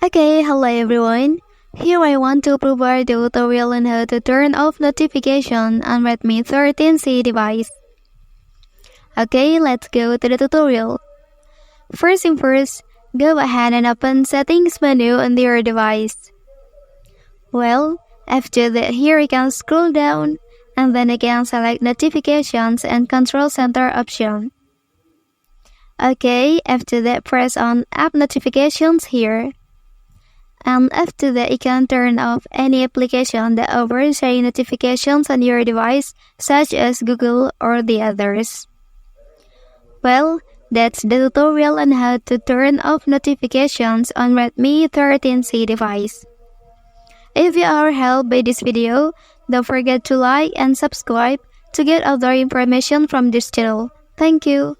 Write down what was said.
Okay, hello everyone. Here I want to provide the tutorial on how to turn off notification on Redmi 13c device. Okay, let's go to the tutorial. First thing first, go ahead and open settings menu on your device. Well, after that here you can scroll down and then you can select notifications and control center option. Okay, after that press on app notifications here. And after that, you can turn off any application that oversharing notifications on your device, such as Google or the others. Well, that's the tutorial on how to turn off notifications on Redmi 13c device. If you are helped by this video, don't forget to like and subscribe to get other information from this channel. Thank you.